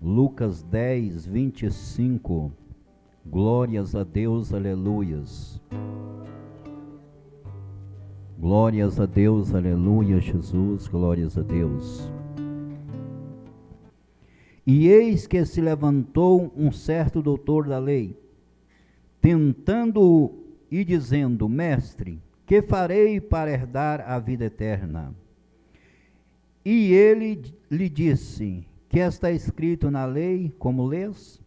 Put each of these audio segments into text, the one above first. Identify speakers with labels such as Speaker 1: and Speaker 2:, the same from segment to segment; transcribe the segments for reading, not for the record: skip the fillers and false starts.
Speaker 1: Lucas 10, 25. Glórias a Deus, aleluias. Glórias a Deus, aleluia, Jesus, glórias a Deus. E eis que se levantou um certo doutor da lei, tentando-o e dizendo: Mestre, que farei para herdar a vida eterna? E ele lhe disse: que está escrito na lei, como lês?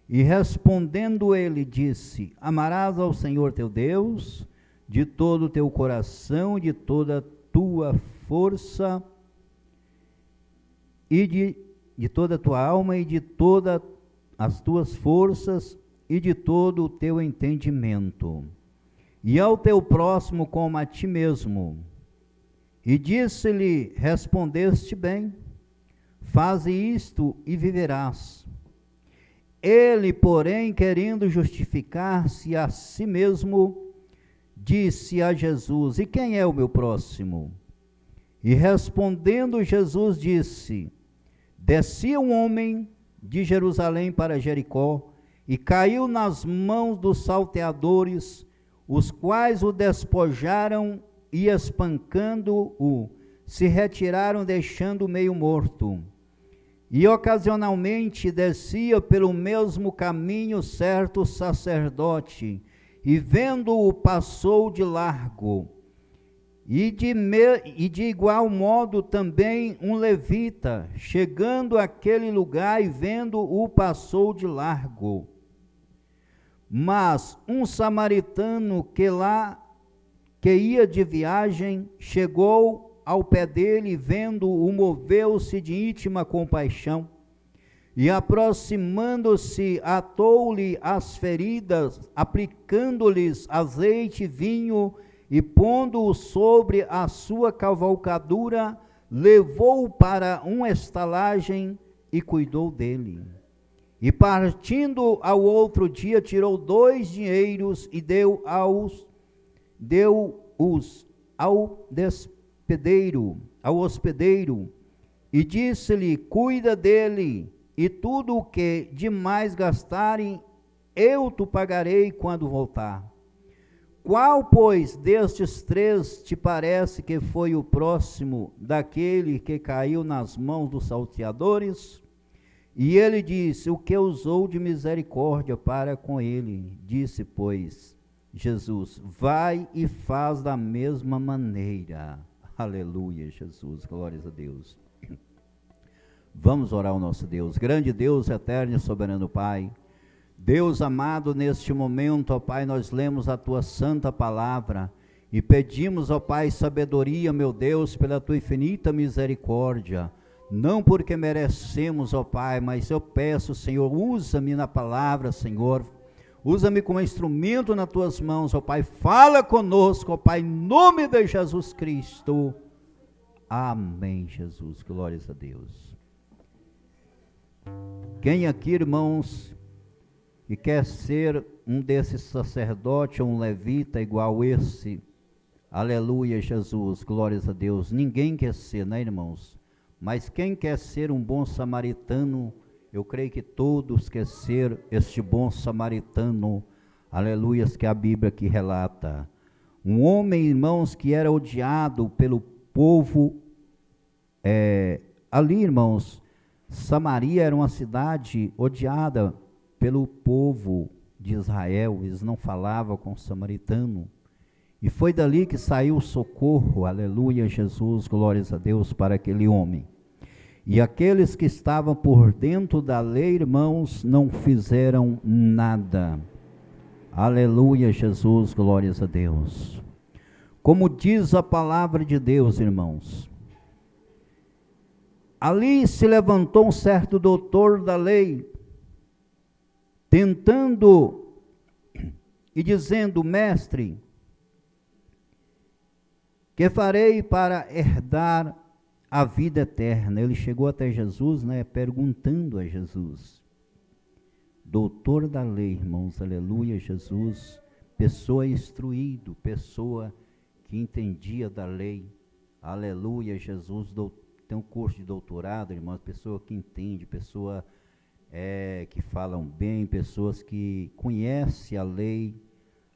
Speaker 1: E respondendo ele, disse: Amarás ao Senhor teu Deus de todo o teu coração, de toda a tua força, e de toda a tua alma, e de todas as tuas forças, e de todo o teu entendimento, e ao teu próximo como a ti mesmo. E disse-lhe: Respondeste bem, faze isto e viverás. Ele, porém, querendo justificar-se a si mesmo, disse a Jesus: E quem é o meu próximo? E respondendo Jesus disse: Descia um homem de Jerusalém para Jericó, e caiu nas mãos dos salteadores, os quais o despojaram e, espancando-o, se retiraram, deixando-o meio morto. E ocasionalmente descia pelo mesmo caminho certo sacerdote, e vendo-o passou de largo. E de igual modo também um levita, chegando àquele lugar e vendo-o passou de largo. Mas um samaritano que ia de viagem, chegou ao pé dele, vendo-o, moveu-se de íntima compaixão, e aproximando-se, atou-lhe as feridas, aplicando-lhes azeite e vinho, e pondo-o sobre a sua cavalcadura, levou-o para uma estalagem e cuidou dele. E partindo ao outro dia, tirou 2 dinheiros e deu-os ao hospedeiro, e disse-lhe: Cuida dele, e tudo o que demais gastarem, eu te pagarei quando voltar. Qual, pois, destes 3 te parece que foi o próximo daquele que caiu nas mãos dos salteadores? E ele disse: O que usou de misericórdia para com ele. Disse, pois, Jesus: Vai e faz da mesma maneira. Aleluia, Jesus, glórias a Deus. Vamos orar ao nosso Deus. Grande Deus, eterno e soberano Pai, Deus amado, neste momento, ó Pai, nós lemos a Tua santa palavra e pedimos, ó Pai, sabedoria, meu Deus, pela Tua infinita misericórdia, não porque merecemos, ó Pai, mas eu peço, Senhor, usa-me na palavra, Senhor, usa-me como instrumento nas Tuas mãos, ó Pai, fala conosco, ó Pai, em nome de Jesus Cristo, amém, Jesus, glórias a Deus. Quem aqui, irmãos, e quer ser um desses sacerdotes ou um levita igual esse, aleluia, Jesus, glórias a Deus, ninguém quer ser, né, irmãos? Mas quem quer ser um bom samaritano, eu creio que todos querem ser este bom samaritano, aleluias, que a Bíblia aqui relata. Um homem, irmãos, que era odiado pelo povo, ali, irmãos, Samaria era uma cidade odiada pelo povo de Israel, eles não falavam com o samaritano, e foi dali que saiu o socorro, aleluia, Jesus, glórias a Deus, para aquele homem. E aqueles que estavam por dentro da lei, irmãos, não fizeram nada, aleluia, Jesus, glórias a Deus. Como diz a palavra de Deus, irmãos, ali se levantou um certo doutor da lei, tentando e dizendo: Mestre, que farei para herdar a vida eterna? Ele chegou até Jesus, né, perguntando a Jesus. Doutor da lei, irmãos, aleluia, Jesus, pessoa instruído, pessoa que entendia da lei, aleluia, Jesus, tem um curso de doutorado, irmãos, pessoa que entende, pessoa que falam bem, pessoas que conhecem a lei.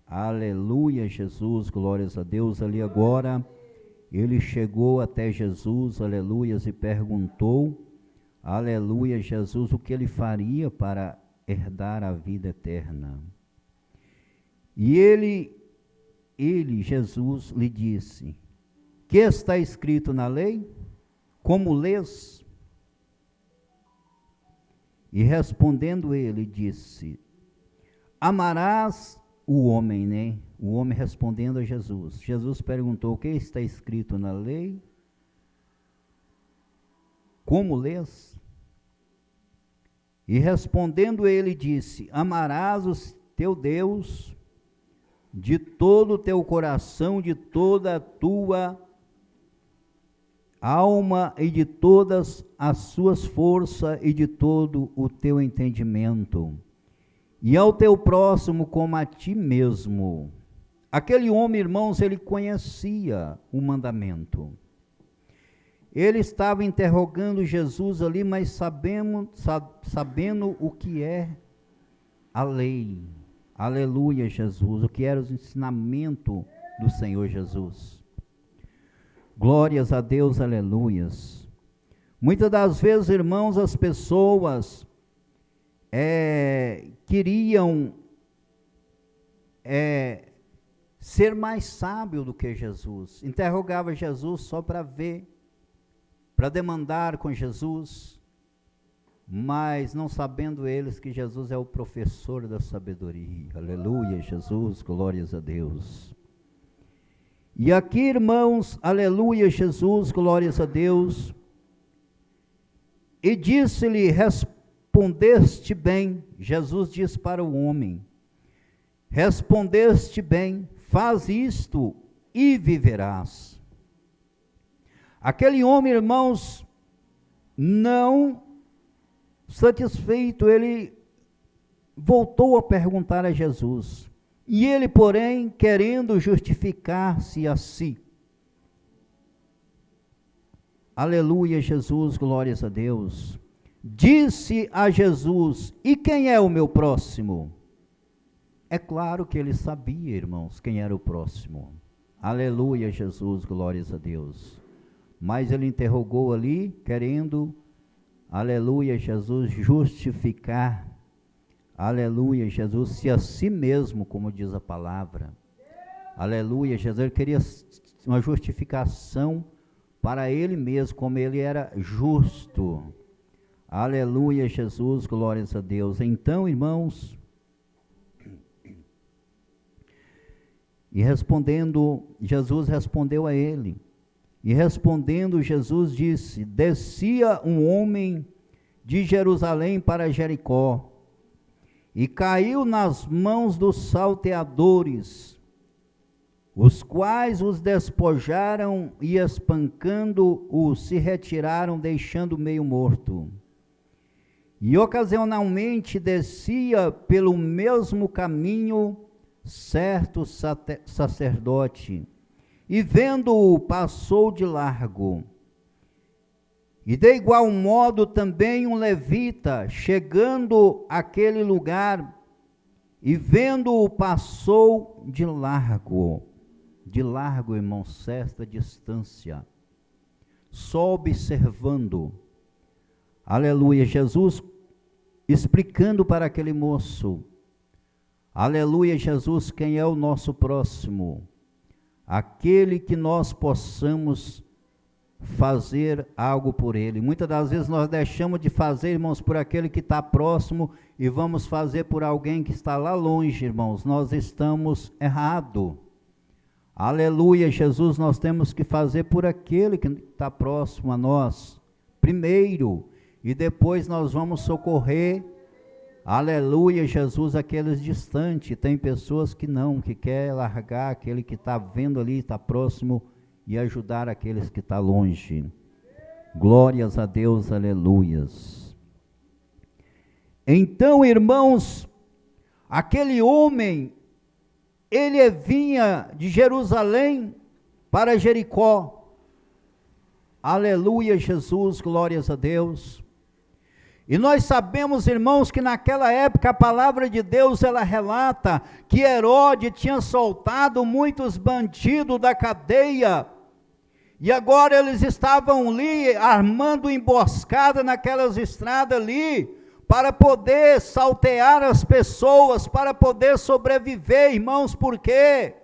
Speaker 1: Aleluia, Jesus, glórias a Deus. Ali agora, ele chegou até Jesus, aleluias, e perguntou, aleluia, Jesus, o que ele faria para herdar a vida eterna. E ele, Jesus, lhe disse, que está escrito na lei? Como lês? E respondendo ele, disse, amarás o homem, né? O homem respondendo a Jesus. Jesus perguntou, o que está escrito na lei? Como lês? E respondendo ele, disse, amarás o teu Deus de todo o teu coração, de toda a tua alma e de todas as suas forças e de todo o teu entendimento, e ao teu próximo como a ti mesmo. Aquele homem, irmãos, ele conhecia o mandamento. Ele estava interrogando Jesus ali, mas sabendo o que é a lei. Aleluia, Jesus, o que era o ensinamento do Senhor Jesus. Glórias a Deus, aleluias. Muitas das vezes, irmãos, as pessoas queriam ser mais sábio do que Jesus. Interrogava Jesus só para ver, para demandar com Jesus, mas não sabendo eles que Jesus é o professor da sabedoria. Aleluia, Jesus, glórias a Deus. E aqui, irmãos, aleluia, Jesus, glórias a Deus. E disse-lhe, respondeste bem, Jesus diz para o homem, respondeste bem, faz isto e viverás. Aquele homem, irmãos, não satisfeito, ele voltou a perguntar a Jesus. E ele, porém, querendo justificar-se a si. Aleluia, Jesus, glórias a Deus. Disse a Jesus, e quem é o meu próximo? É claro que ele sabia, irmãos, quem era o próximo. Aleluia, Jesus, glórias a Deus. Mas ele interrogou ali, querendo, aleluia, Jesus, justificar, aleluia, Jesus, se a si mesmo, como diz a palavra. Aleluia, Jesus, ele queria uma justificação para ele mesmo, como ele era justo. Aleluia, Jesus, glórias a Deus. Então, irmãos, e respondendo, Jesus respondeu a ele, e respondendo Jesus disse, descia um homem de Jerusalém para Jericó, e caiu nas mãos dos salteadores, os quais os despojaram e espancando-o se retiraram, deixando meio morto. E ocasionalmente descia pelo mesmo caminho certo sacerdote, e vendo-o passou de largo. E de igual modo também um levita, chegando àquele lugar, e vendo-o passou de largo, irmão, certa distância, só observando. Aleluia, Jesus explicando para aquele moço, aleluia, Jesus, quem é o nosso próximo? Aquele que nós possamos fazer algo por ele. Muitas das vezes nós deixamos de fazer, irmãos, por aquele que está próximo e vamos fazer por alguém que está lá longe, irmãos. Nós estamos errados. Aleluia, Jesus, nós temos que fazer por aquele que está próximo a nós, primeiro, e depois nós vamos socorrer, aleluia, Jesus, aqueles distantes. Tem pessoas que não, que quer largar aquele que está vendo ali, está próximo, e ajudar aqueles que estão longe. Glórias a Deus, aleluias. Então, irmãos, aquele homem, ele vinha de Jerusalém para Jericó. Aleluia, Jesus, glórias a Deus. E nós sabemos, irmãos, que naquela época a palavra de Deus, ela relata que Herodes tinha soltado muitos bandidos da cadeia, e agora eles estavam ali, armando emboscada naquelas estradas ali, para poder saltear as pessoas, para poder sobreviver, irmãos, por quê?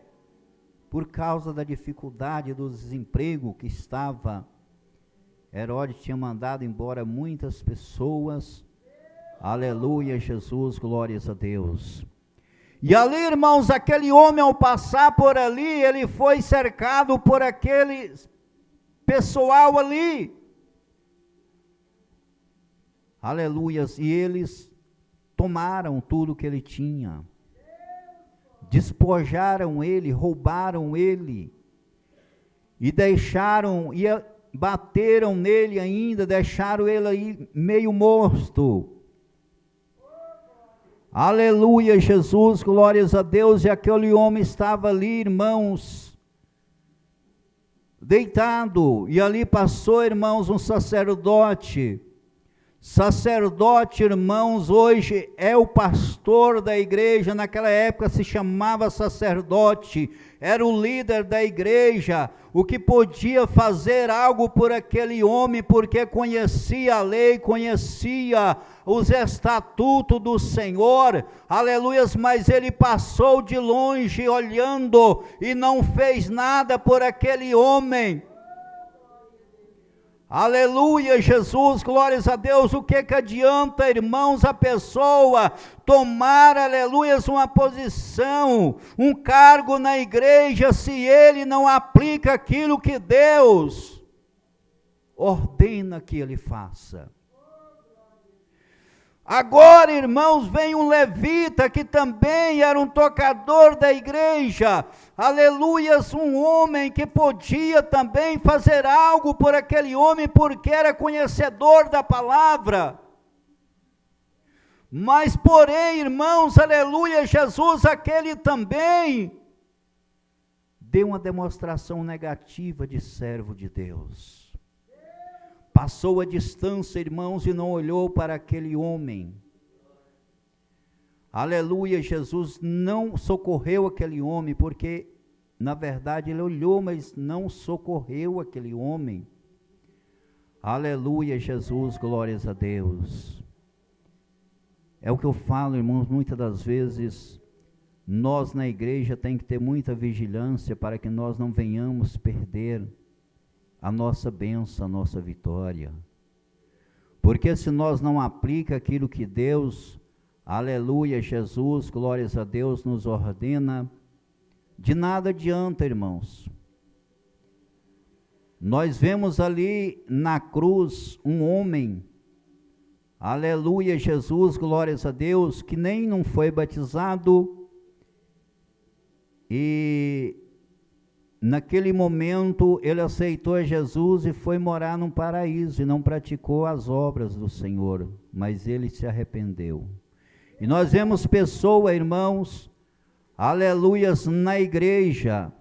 Speaker 1: Por causa da dificuldade do desemprego que estava. Herodes tinha mandado embora muitas pessoas, aleluia, Jesus, glórias a Deus. E ali, irmãos, aquele homem ao passar por ali, ele foi cercado por aquele pessoal ali, aleluias, e eles tomaram tudo que ele tinha, despojaram ele, roubaram ele, e deixaram, e bateram nele ainda, deixaram ele aí meio morto. Aleluia, Jesus, glórias a Deus. E aquele homem estava ali, irmãos, deitado, e ali passou, irmãos, um sacerdote. Sacerdote, irmãos, hoje é o pastor da igreja, naquela época se chamava sacerdote, era o líder da igreja, o que podia fazer algo por aquele homem, porque conhecia a lei, conhecia os estatutos do Senhor, aleluias, mas ele passou de longe olhando e não fez nada por aquele homem. Aleluia, Jesus, glórias a Deus. O que adianta, irmãos, a pessoa tomar, aleluia, uma posição, um cargo na igreja, se ele não aplica aquilo que Deus ordena que ele faça? Agora, irmãos, vem um levita que também era um tocador da igreja, aleluias, um homem que podia também fazer algo por aquele homem, porque era conhecedor da palavra. Mas porém, irmãos, aleluia, Jesus, aquele também deu uma demonstração negativa de servo de Deus. Passou a distância, irmãos, e não olhou para aquele homem. Aleluia, Jesus não socorreu aquele homem, porque, na verdade, ele olhou, mas não socorreu aquele homem. Aleluia, Jesus, glórias a Deus. É o que eu falo, irmãos, muitas das vezes, nós na igreja tem que ter muita vigilância para que nós não venhamos perder a nossa bênção, a nossa vitória. Porque se nós não aplicamos aquilo que Deus, aleluia, Jesus, glórias a Deus, nos ordena, de nada adianta, irmãos. Nós vemos ali na cruz um homem, aleluia, Jesus, glórias a Deus, que nem não foi batizado, e naquele momento ele aceitou Jesus e foi morar num paraíso e não praticou as obras do Senhor, mas ele se arrependeu. E nós vemos pessoas, irmãos, aleluias, na igreja,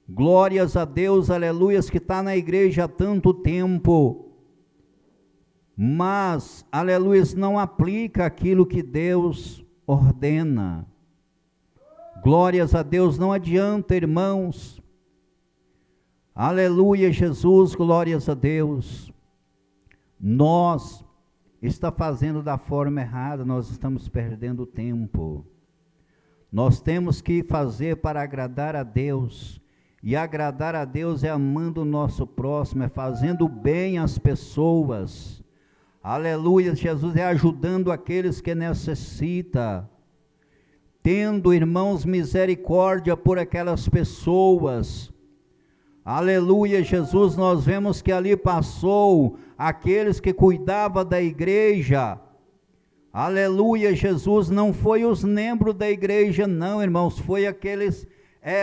Speaker 1: glórias a Deus, aleluias, que está na igreja há tanto tempo, mas, aleluias, não aplica aquilo que Deus ordena. Glórias a Deus, não adianta, irmãos. Aleluia, Jesus, glórias a Deus. Nós está fazendo da forma errada, nós estamos perdendo tempo. Nós temos que fazer para agradar a Deus. E agradar a Deus é amando o nosso próximo, é fazendo bem às pessoas. Aleluia, Jesus, é ajudando aqueles que necessitam. Tendo, irmãos, misericórdia por aquelas pessoas. Aleluia, Jesus, nós vemos que ali passou aqueles que cuidavam da igreja. Aleluia, Jesus, não foi os membros da igreja não, irmãos, foi aqueles,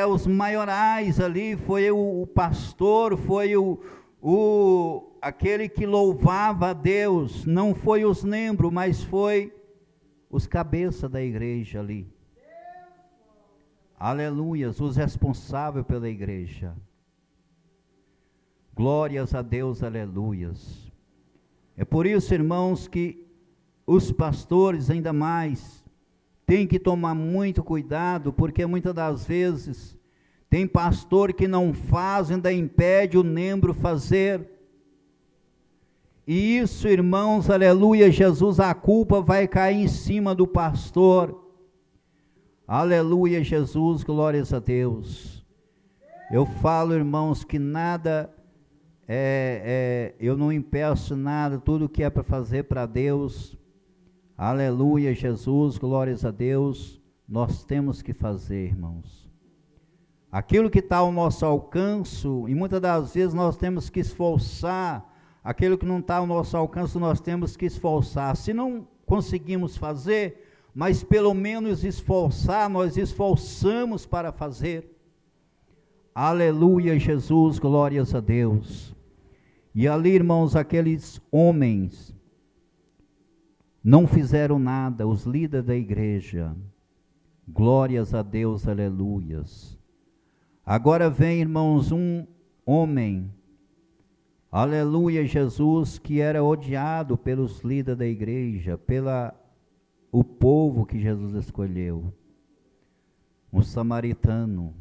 Speaker 1: os maiorais ali, foi o pastor, foi aquele que louvava a Deus, não foi os membros, mas foi os cabeças da igreja ali. Aleluias, os responsáveis pela igreja. Glórias a Deus, aleluias. É por isso, irmãos, que os pastores ainda mais têm que tomar muito cuidado, porque muitas das vezes tem pastor que não faz, ainda impede o membro fazer. E isso, irmãos, aleluia, Jesus, a culpa vai cair em cima do pastor. Aleluia, Jesus, glórias a Deus. Eu falo, irmãos, que nada, eu não impeço nada, tudo que é para fazer para Deus, aleluia, Jesus, glórias a Deus, nós temos que fazer, irmãos. Aquilo que está ao nosso alcance, e muitas das vezes nós temos que esforçar, aquilo que não está ao nosso alcance, nós temos que esforçar. Se não conseguimos fazer, mas pelo menos esforçar, nós esforçamos para fazer. Aleluia, Jesus, glórias a Deus. E ali, irmãos, aqueles homens não fizeram nada, os líderes da igreja. Glórias a Deus, aleluias. Agora vem, irmãos, um homem, aleluia, Jesus, que era odiado pelos líderes da igreja, o povo que Jesus escolheu, um samaritano.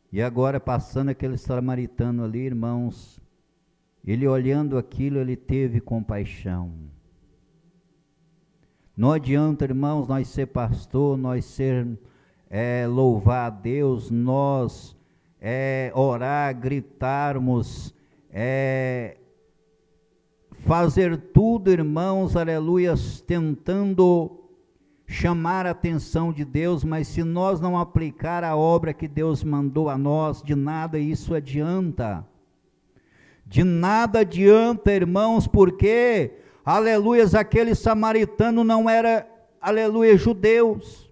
Speaker 1: E agora, passando aquele samaritano ali, irmãos, ele olhando aquilo, ele teve compaixão. Não adianta, irmãos, nós ser pastor, nós ser louvar a Deus, nós orar, gritarmos, fazer tudo, irmãos, aleluias, tentando chamar a atenção de Deus, mas se nós não aplicar a obra que Deus mandou a nós, de nada isso adianta. De nada adianta, irmãos, porque, aleluias, aquele samaritano não era, aleluia, judeus.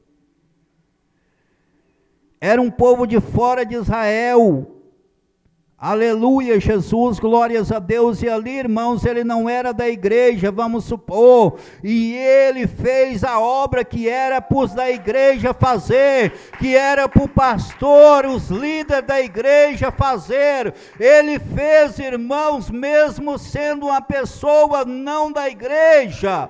Speaker 1: Era um povo de fora de Israel. Aleluia, Jesus, glórias a Deus. E ali, irmãos, ele não era da igreja, vamos supor, e ele fez a obra que era para os da igreja fazer, que era para o pastor, os líderes da igreja fazer. Ele fez, irmãos, mesmo sendo uma pessoa não da igreja.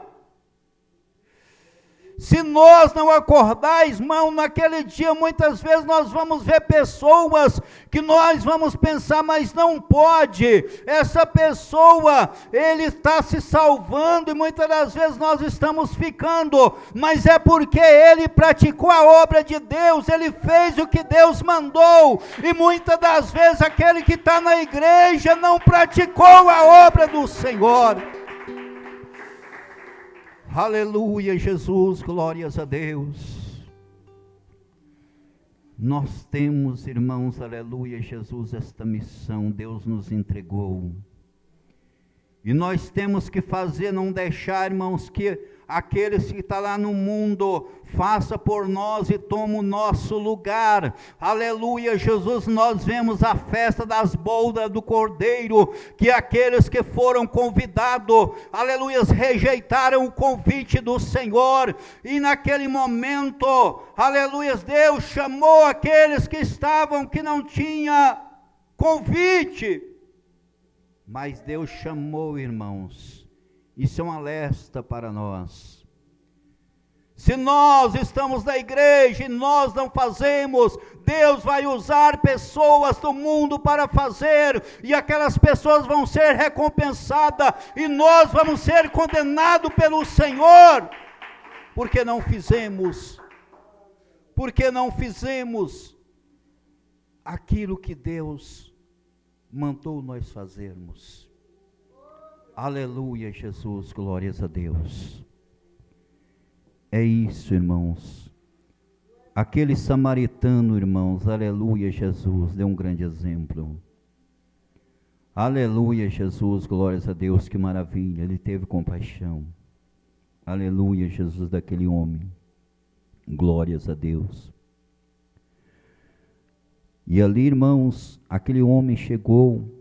Speaker 1: Se nós não acordar, irmão, naquele dia, muitas vezes nós vamos ver pessoas que nós vamos pensar, mas não pode, essa pessoa, ele está se salvando, e muitas das vezes nós estamos ficando, mas é porque ele praticou a obra de Deus, ele fez o que Deus mandou, e muitas das vezes aquele que está na igreja não praticou a obra do Senhor. Aleluia, Jesus, glórias a Deus. Nós temos, irmãos, aleluia, Jesus, esta missão, Deus nos entregou. E nós temos que fazer, não deixar, irmãos, que aqueles que estão lá no mundo, faça por nós e toma o nosso lugar. Aleluia, Jesus, nós vemos a festa das bodas do Cordeiro, que aqueles que foram convidados, aleluia, rejeitaram o convite do Senhor, e naquele momento, aleluia, Deus chamou aqueles que estavam, que não tinha convite, mas Deus chamou, irmãos. Isso é um alerta para nós. Se nós estamos na igreja e nós não fazemos, Deus vai usar pessoas do mundo para fazer, e aquelas pessoas vão ser recompensadas, e nós vamos ser condenados pelo Senhor, porque não fizemos aquilo que Deus mandou nós fazermos. Aleluia, Jesus, glórias a Deus. É isso, irmãos. Aquele samaritano, irmãos, aleluia, Jesus, deu um grande exemplo. Aleluia, Jesus, glórias a Deus, que maravilha, ele teve compaixão. Aleluia, Jesus, daquele homem. Glórias a Deus. E ali, irmãos, aquele homem chegou.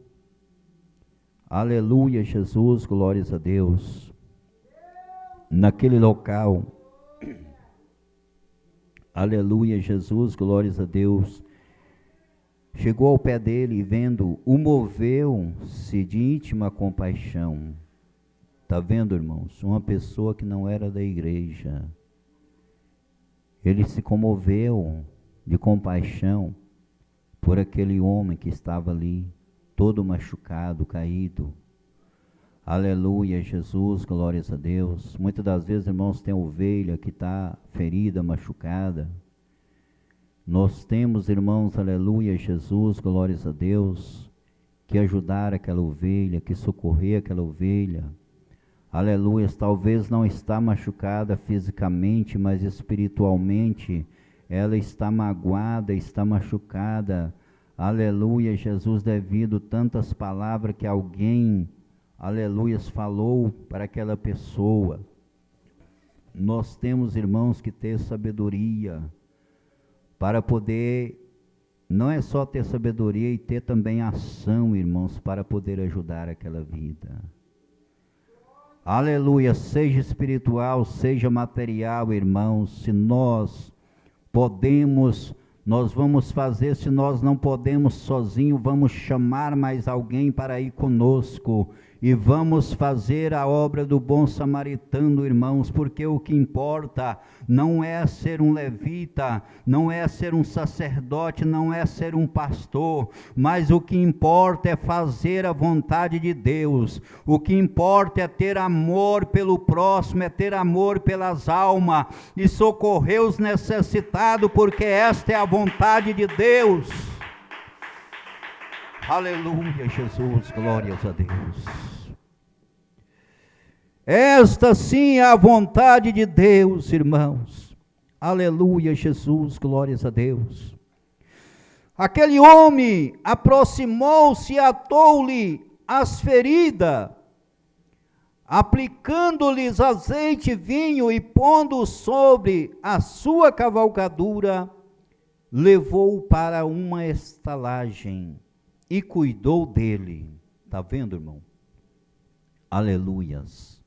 Speaker 1: Aleluia, Jesus, glórias a Deus. Naquele local. Aleluia, Jesus, glórias a Deus. chegou ao pé dele e vendo, o moveu-se de íntima compaixão. Está vendo, irmãos? Uma pessoa que não era da igreja. Ele se comoveu de compaixão por aquele homem que estava ali, todo machucado, caído. Aleluia, Jesus, glórias a Deus. Muitas das vezes, irmãos, tem ovelha que está ferida, machucada. Nós temos, irmãos, aleluia, Jesus, glórias a Deus, que ajudar aquela ovelha, que socorrer aquela ovelha. Aleluia, talvez não está machucada fisicamente, mas espiritualmente ela está magoada, está machucada. Aleluia, Jesus, devido tantas palavras que alguém, aleluia, falou para aquela pessoa. Nós temos, irmãos, que ter sabedoria para poder, não é só ter sabedoria e ter também ação, irmãos, para poder ajudar aquela vida. Aleluia, seja espiritual, seja material, irmãos, se nós podemos, nós vamos fazer, se nós não podemos sozinho, vamos chamar mais alguém para ir conosco, e vamos fazer a obra do bom samaritano, irmãos, porque o que importa não é ser um levita, não é ser um sacerdote, não é ser um pastor, mas o que importa é fazer a vontade de Deus. O que importa é ter amor pelo próximo, é ter amor pelas almas e socorrer os necessitados, porque esta é a vontade de Deus. Aleluia, Jesus, glórias a Deus. Esta sim é a vontade de Deus, irmãos. Aleluia, Jesus, glórias a Deus. Aquele homem aproximou-se e atou-lhe as feridas, aplicando-lhes azeite e vinho e pondo sobre a sua cavalgadura, levou-o para uma estalagem e cuidou dele. Está vendo, irmão? Aleluias.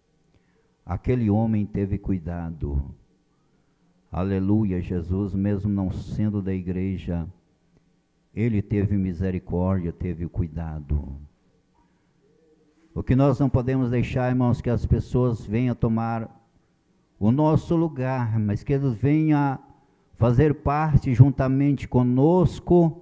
Speaker 1: Aquele homem teve cuidado. Aleluia, Jesus, mesmo não sendo da igreja, ele teve misericórdia, teve cuidado. O que nós não podemos deixar, irmãos, que as pessoas venham tomar o nosso lugar, mas que eles venham fazer parte juntamente conosco.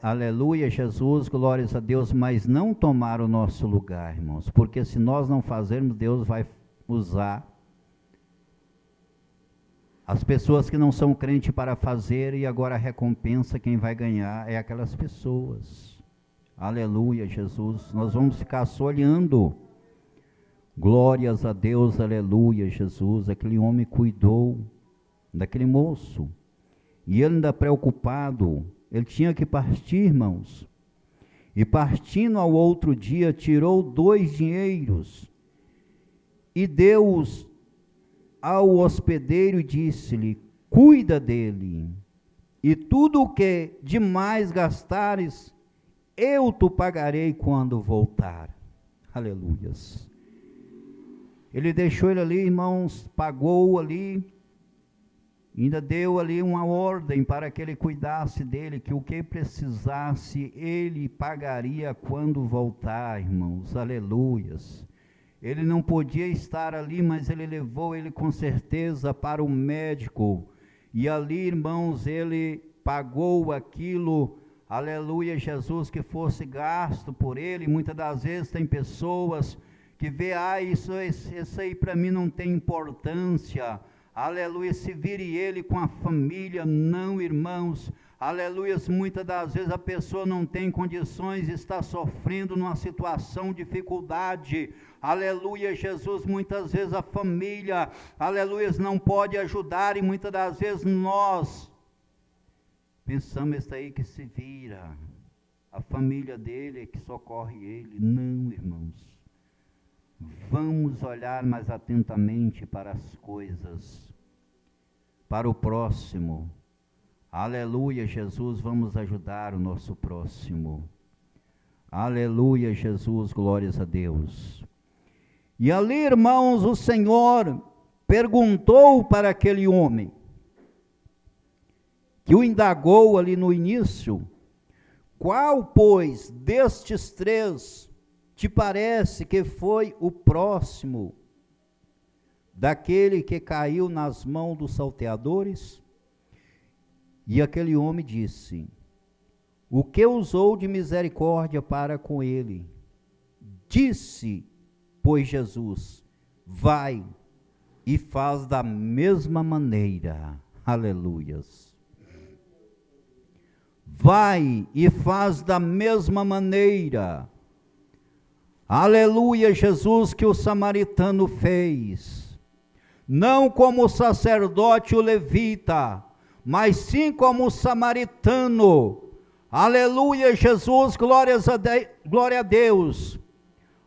Speaker 1: Aleluia, Jesus, glórias a Deus, mas não tomar o nosso lugar, irmãos, porque se nós não fazermos, Deus vai usar as pessoas que não são crentes para fazer, e agora a recompensa, quem vai ganhar é aquelas pessoas. Aleluia, Jesus, nós vamos ficar só olhando. Glórias a Deus, aleluia, Jesus. Aquele homem cuidou daquele moço, e ele ainda preocupado, ele tinha que partir, irmãos, e partindo ao outro dia, tirou 2 dinheiros, e deu-os ao hospedeiro, e disse-lhe, cuida dele, e tudo o que demais gastares, eu te pagarei quando voltar. Aleluias. Ele deixou ele ali, irmãos, pagou ali, ainda deu ali uma ordem para que ele cuidasse dele, que o que precisasse ele pagaria quando voltar, irmãos, aleluias. Ele não podia estar ali, mas ele levou ele com certeza para o médico, e ali, irmãos, ele pagou aquilo, aleluia, Jesus, que fosse gasto por ele. Muitas das vezes tem pessoas que vê, isso aí para mim não tem importância, aleluia, se vire ele com a família. Não, irmãos, aleluia, muitas das vezes a pessoa não tem condições, está sofrendo numa situação de dificuldade, aleluia, Jesus, muitas vezes a família, aleluia, não pode ajudar, e muitas das vezes nós pensamos, isso aí que se vira, a família dele é que socorre ele. Não, irmãos, vamos olhar mais atentamente para as coisas, para o próximo. Aleluia, Jesus, vamos ajudar o nosso próximo. Aleluia, Jesus, glórias a Deus. E ali, irmãos, o Senhor perguntou para aquele homem, que o indagou ali no início: qual, pois, destes três te parece que foi o próximo daquele que caiu nas mãos dos salteadores? E aquele homem disse: o que usou de misericórdia para com ele? Disse, pois, Jesus: vai e faz da mesma maneira. Aleluias. Vai e faz da mesma maneira. Aleluia, Jesus, que o samaritano fez. Não como o sacerdote o levita, mas sim como o samaritano. Aleluia, Jesus, glória a Deus.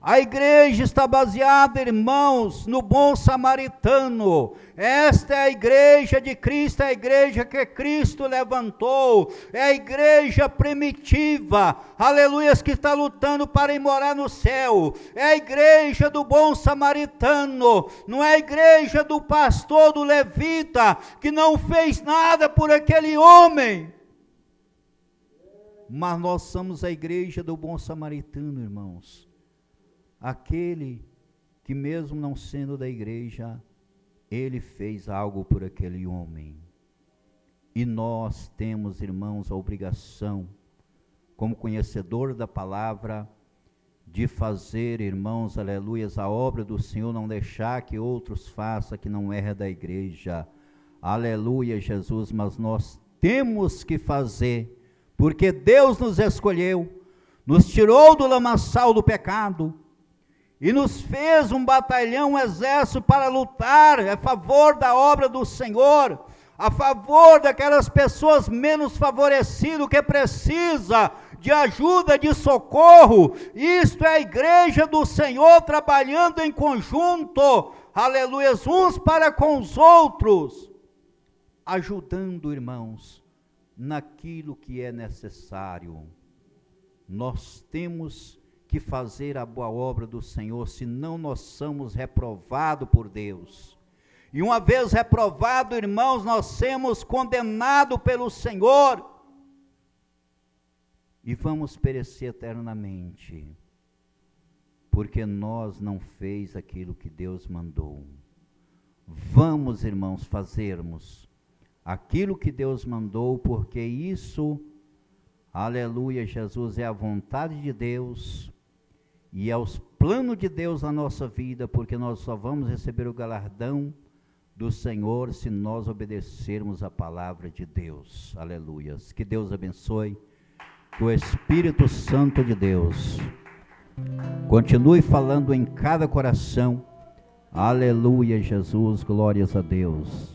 Speaker 1: A igreja está baseada, irmãos, no bom samaritano. Esta é a igreja de Cristo, é a igreja que Cristo levantou, é a igreja primitiva, aleluia, que está lutando para ir morar no céu. É a igreja do bom samaritano, não é a igreja do pastor, do levita, que não fez nada por aquele homem. Mas nós somos a igreja do bom samaritano, irmãos. Aquele que mesmo não sendo da igreja, ele fez algo por aquele homem. E nós temos, irmãos, a obrigação, como conhecedor da palavra, de fazer, irmãos, aleluias, a obra do Senhor, não deixar que outros façam que não é da igreja. Aleluia, Jesus, mas nós temos que fazer, porque Deus nos escolheu, nos tirou do lamaçal do pecado, e nos fez um batalhão, um exército para lutar a favor da obra do Senhor, a favor daquelas pessoas menos favorecidas, que precisa de ajuda, de socorro. Isto é a igreja do Senhor trabalhando em conjunto, aleluia, uns para com os outros, ajudando, irmãos, naquilo que é necessário. Nós temos que fazer a boa obra do Senhor, senão nós somos reprovados por Deus. E uma vez reprovado, irmãos, nós somos condenados pelo Senhor e vamos perecer eternamente, porque nós não fez aquilo que Deus mandou. Vamos, irmãos, fazermos aquilo que Deus mandou, porque isso, aleluia, Jesus, é a vontade de Deus e é os planos de Deus na nossa vida, porque nós só vamos receber o galardão do Senhor se nós obedecermos a palavra de Deus. Aleluia. Que Deus abençoe, que o Espírito Santo de Deus continue falando em cada coração. Aleluia, Jesus, glórias a Deus.